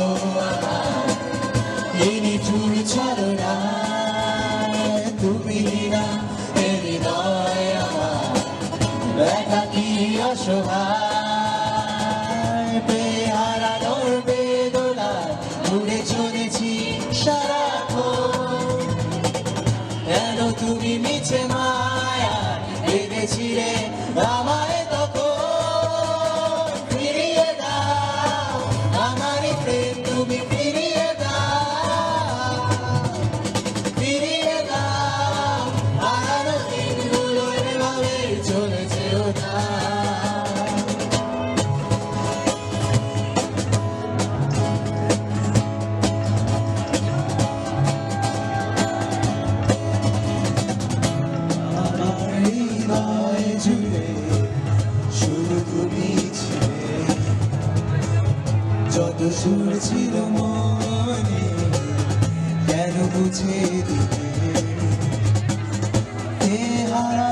আমার এই নিঠুর ছলনায় তুমি না এ হৃদয় আমার একাকী অসহায় বেহারানোর বেদনায় ঘুরে চলেছি সারাক্ষণ কেন তুমি মিছে মায়া বেঁধেছিলে আমায় তখন ফিরিয়ে দাও আমারই প্রেম তুমি ফিরিয়ে দাও হারানো দিনগুলো এভাবে চলেছে ওটা জুড়ে শুধু তুমি ছিলে যত সুর ছিল মনে কেন বুঝে দিতে হারা